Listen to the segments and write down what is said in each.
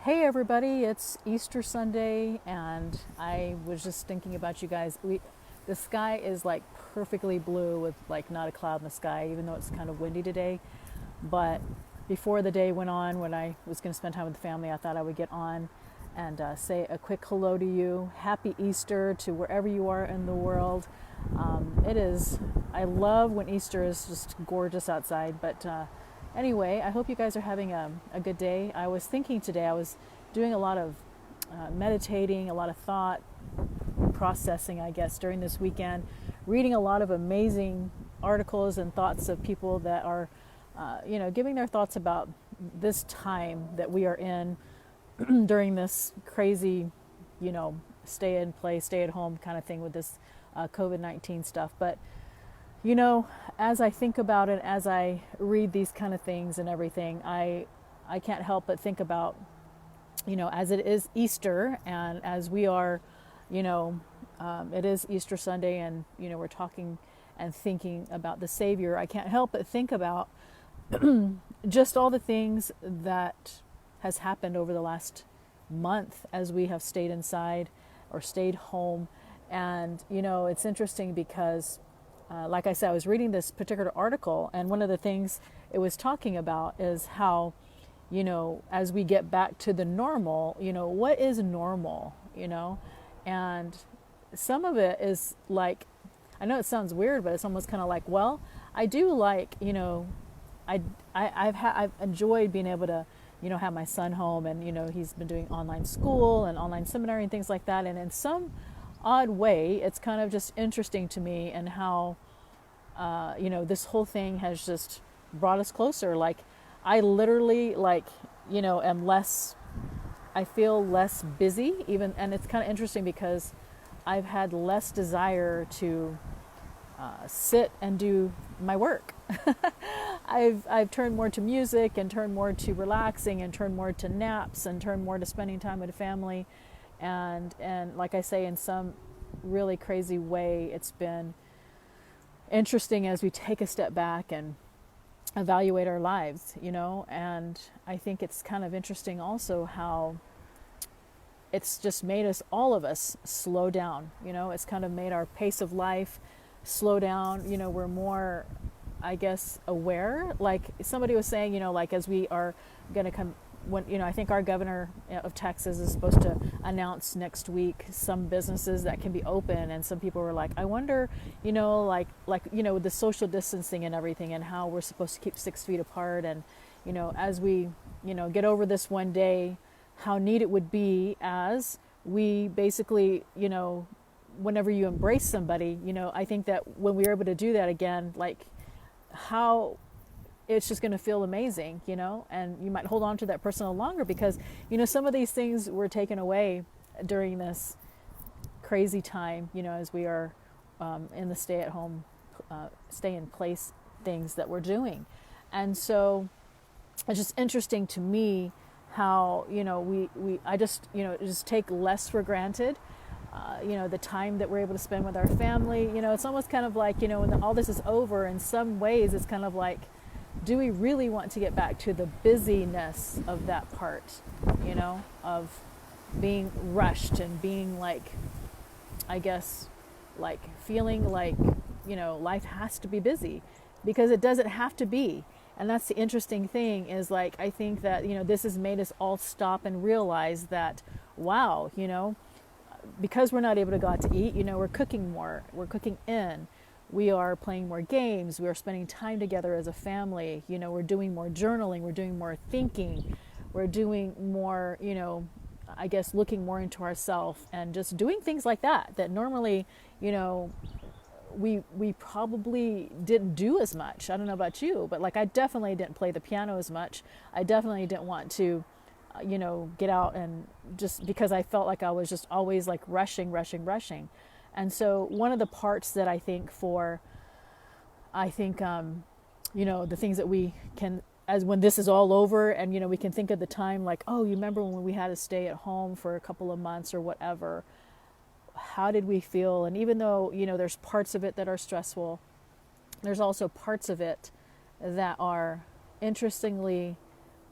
Hey everybody, it's Easter Sunday, and I was just thinking about you guys. The sky is like perfectly blue with like not a cloud in the sky, even though it's kind of windy today. But before the day went on, when I was going to spend time with the family, I thought I would get on and say a quick hello to you. Happy Easter to wherever you are in the world. It is, I love when Easter is just gorgeous outside, but anyway, I hope you guys are having a good day. I was thinking today, I was doing a lot of meditating, a lot of thought processing, I guess, during this weekend, reading a lot of amazing articles and thoughts of people that are, giving their thoughts about this time that we are in during this crazy, stay in place, stay at home kind of thing with this COVID-19 stuff. But as I think about it, as I read these kind of things and everything, I can't help but think about, as it is Easter, and as we are, it is Easter Sunday, and we're talking and thinking about the Savior. I can't help but think about just all the things that has happened over the last month as we have stayed inside or stayed home. And it's interesting because like I said, I was reading this particular article, and one of the things it was talking about is how, as we get back to the normal, what is normal, and some of it is like, I know it sounds weird, but it's almost kind of like, well, I do like, I've enjoyed being able to, have my son home, and, he's been doing online school and online seminary and things like that. And in some odd way, it's kind of just interesting to me, and how this whole thing has just brought us closer. Like, I literally, am less, I feel less busy even. And it's kind of interesting because I've had less desire to sit and do my work. I've turned more to music, and turned more to relaxing, and turned more to naps, and turned more to spending time with the family. And like I say, in some really crazy way, it's been interesting as we take a step back and evaluate our lives, and I think it's kind of interesting also how it's just made us, all of us, slow down. It's kind of made our pace of life slow down. We're more, I guess, aware. Like somebody was saying, like as we are going to come, when I think our governor of Texas is supposed to announce next week some businesses that can be open, and some people were like, I wonder, with the social distancing and everything, and how we're supposed to keep 6 feet apart, and as we get over this one day, how neat it would be as we basically, whenever you embrace somebody, I think that when we're able to do that again, like how it's just going to feel amazing, and you might hold on to that person a little longer, because, some of these things were taken away during this crazy time, as we are in the stay at home, stay in place things that we're doing. And so it's just interesting to me how, I just, just take less for granted. The time that we're able to spend with our family. It's almost kind of like, when all this is over, in some ways, it's kind of like, do we really want to get back to the busyness of that part, of being rushed and being like, I guess, like feeling like, life has to be busy, because it doesn't have to be. And that's the interesting thing, is like, I think that, this has made us all stop and realize that, wow, because we're not able to go out to eat, we're cooking more, we're cooking in. We are playing more games. We are spending time together as a family. We're doing more journaling. We're doing more thinking. We're doing more, I guess, looking more into ourselves, and just doing things like that, that normally, we probably didn't do as much. I don't know about you, but like I definitely didn't play the piano as much. I definitely didn't want to, get out, and just because I felt like I was just always like rushing. And so one of the parts that I think the things that we can, as when this is all over, and, we can think of the time like, oh, you remember when we had to stay at home for a couple of months or whatever, how did we feel? And even though, there's parts of it that are stressful, there's also parts of it that are interestingly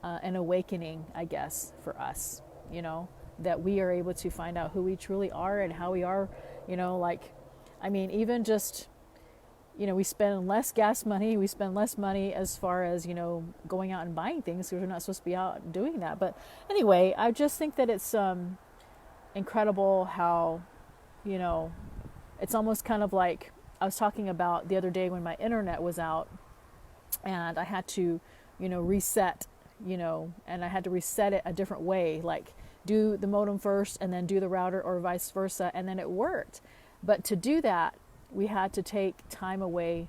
an awakening, I guess, for us, you know, that we are able to find out who we truly are and how we are, you know, like, I mean, even just, you know, we spend less gas money, we spend less money as far as, you know, going out and buying things because we're not supposed to be out doing that. But anyway, I just think that it's incredible how, you know, it's almost kind of like I was talking about the other day when my internet was out and I had to, you know, reset, you know, and I had to reset it a different way, like do the modem first and then do the router or vice versa, and then it worked. But to do that, we had to take time away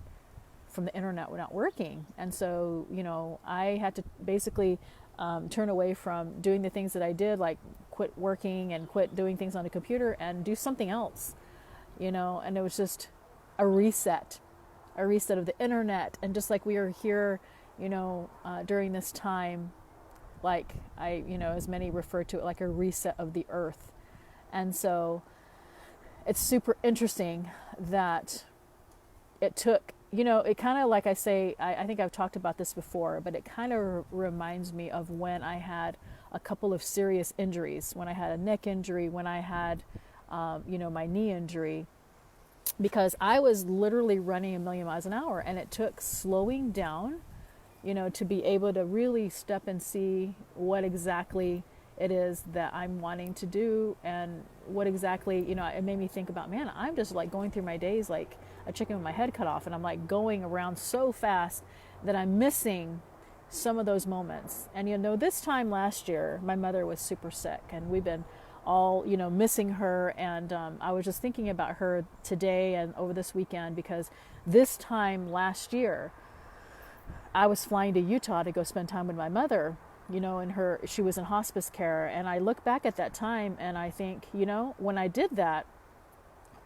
from the internet not working. And so, you know, I had to basically turn away from doing the things that I did, like quit working and quit doing things on the computer and do something else, you know, and it was just a reset of the internet. And just like we are here, you know, during this time, like you know, as many refer to it, like a reset of the earth. And so it's super interesting that it took, you know, it kind of, like I say, I think I've talked about this before, but it kind of reminds me of when I had a couple of serious injuries, when I had a neck injury, when I had, you know, my knee injury, because I was literally running 1,000,000 miles an hour, and it took slowing down, you know, to be able to really step and see what exactly it is that I'm wanting to do and what exactly, you know, it made me think about, man, I'm just like going through my days like a chicken with my head cut off, and I'm like going around so fast that I'm missing some of those moments. And, you know, this time last year, my mother was super sick and we've been all, you know, missing her. And I was just thinking about her today and over this weekend, because this time last year, I was flying to Utah to go spend time with my mother, you know, and she was in hospice care. And I look back at that time and I think, you know, when I did that,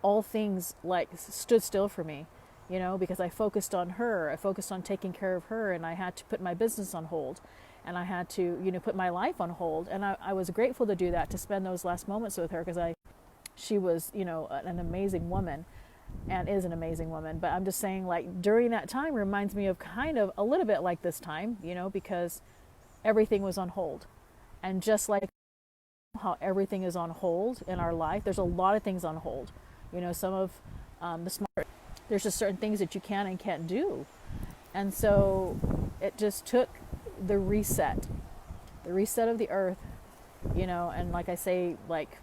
all things like stood still for me, you know, because I focused on her, I focused on taking care of her, and I had to put my business on hold, and I had to, you know, put my life on hold. And I was grateful to do that, to spend those last moments with her, because she was, you know, an amazing woman and is an amazing woman. But I'm just saying, like, during that time reminds me of kind of a little bit like this time, you know, because everything was on hold. And just like how everything is on hold in our life, there's a lot of things on hold. You know, some of the smart, there's just certain things that you can and can't do. And so it just took the reset of the earth, you know. And like I say, like,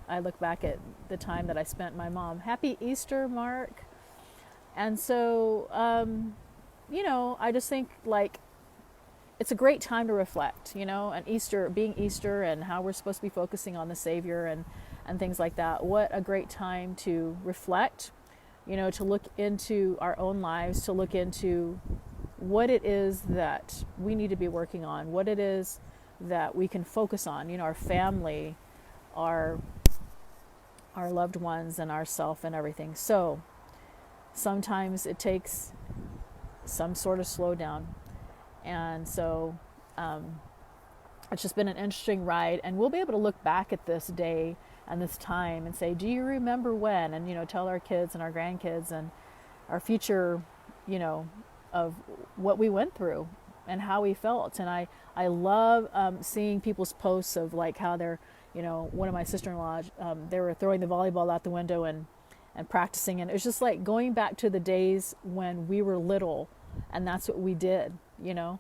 I look back at the time that I spent my mom. Happy Easter, Mark. And so, you know, I just think, like, it's a great time to reflect, you know, and Easter, being Easter, and how we're supposed to be focusing on the Savior and things like that. What a great time to reflect, you know, to look into our own lives, to look into what it is that we need to be working on, what it is that we can focus on, you know, our family, our loved ones, and ourself and everything. So sometimes it takes some sort of slowdown. And so it's just been an interesting ride, and we'll be able to look back at this day and this time and say, do you remember when? And, you know, tell our kids and our grandkids and our future, you know, of what we went through and how we felt. And I love seeing people's posts of, like, how they're, you know, one of my sister-in-law, they were throwing the volleyball out the window and practicing. And it was just like going back to the days when we were little, and that's what we did, you know.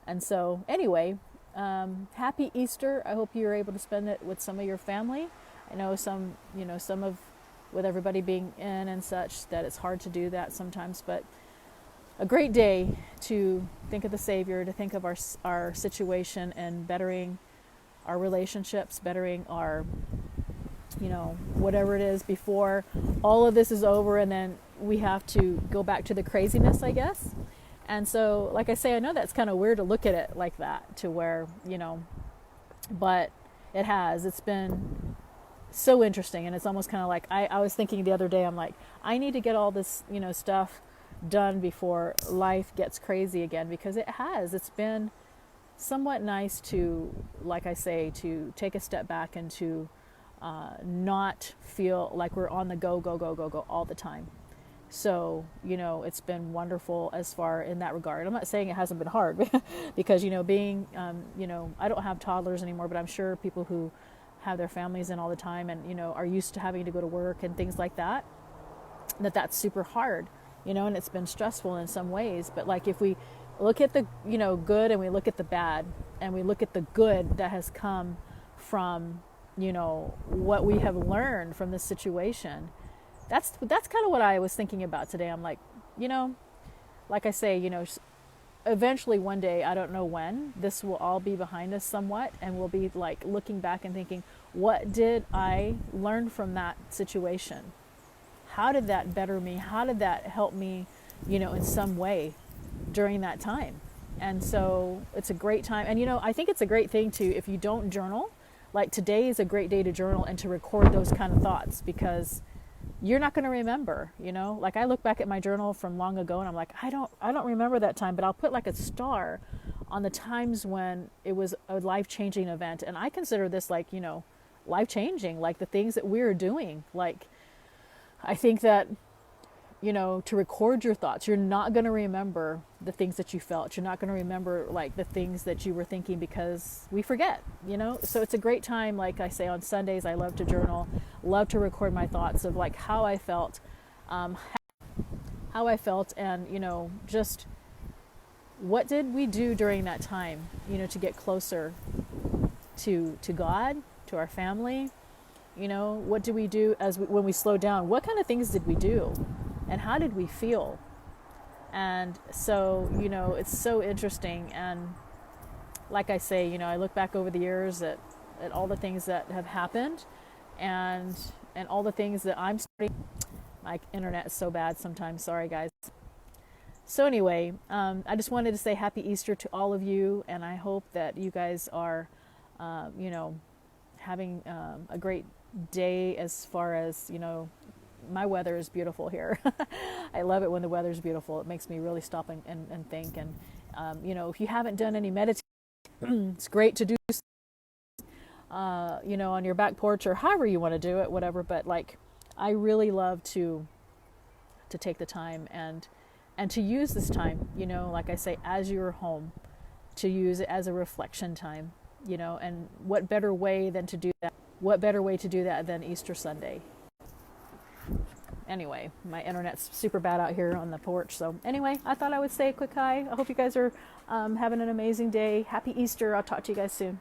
And so anyway, happy Easter. I hope you're able to spend it with some of your family. I know some of, with everybody being in and such, that it's hard to do that sometimes, but a great day to think of the Savior, to think of our situation and bettering our relationships, bettering our, you know, whatever it is before all of this is over, and then we have to go back to the craziness, I guess. And so, like I say, I know that's kind of weird to look at it like that, to where, you know, but it's been so interesting. And it's almost kind of like, I was thinking the other day, I'm like, I need to get all this, you know, stuff done before life gets crazy again, because it's been somewhat nice to, like I say, to take a step back and to not feel like we're on the go all the time. So, it's been wonderful as far in that regard. I'm not saying it hasn't been hard because, being, I don't have toddlers anymore, but I'm sure people who have their families in all the time and, are used to having to go to work and things like that, that's super hard, and it's been stressful in some ways. But like if we look at the, good, and we look at the bad, and we look at the good that has come from, what we have learned from this situation, that's kind of what I was thinking about today. I'm like, like I say, eventually one day, I don't know when, this will all be behind us somewhat, and we'll be like looking back and thinking, what did I learn from that situation? How did that better me? How did that help me, in some way during that time? And so it's a great time. And, I think it's a great thing to, if you don't journal, like today is a great day to journal and to record those kind of thoughts, because you're not going to remember, like I look back at my journal from long ago and I'm like, I don't remember that time, but I'll put like a star on the times when it was a life-changing event. And I consider this like, life-changing, like the things that we're doing. Like, I think that, to record your thoughts, you're not going to remember the things that you felt. You're not going to remember like the things that you were thinking, because we forget, so it's a great time. Like I say, on Sundays, I love to journal, love to record my thoughts of like how I felt, and, just what did we do during that time, to get closer to God, to our family. What do we do when we slow down? What kind of things did we do? And how did we feel? And so, it's so interesting. And like I say, I look back over the years at all the things that have happened, and all the things that I'm starting. My internet is so bad sometimes. Sorry, guys. So anyway, I just wanted to say Happy Easter to all of you. And I hope that you guys are, having a great day. As far as, my weather is beautiful here. I love it when the weather's beautiful. It makes me really stop and think. And, if you haven't done any meditation, it's great to do, on your back porch or however you want to do it, whatever. But like, I really love to take the time and to use this time, like I say, as you're home, to use it as a reflection time, and what better way than to do that? What better way to do that than Easter Sunday? Anyway, my internet's super bad out here on the porch. So anyway, I thought I would say a quick hi. I hope you guys are having an amazing day. Happy Easter. I'll talk to you guys soon.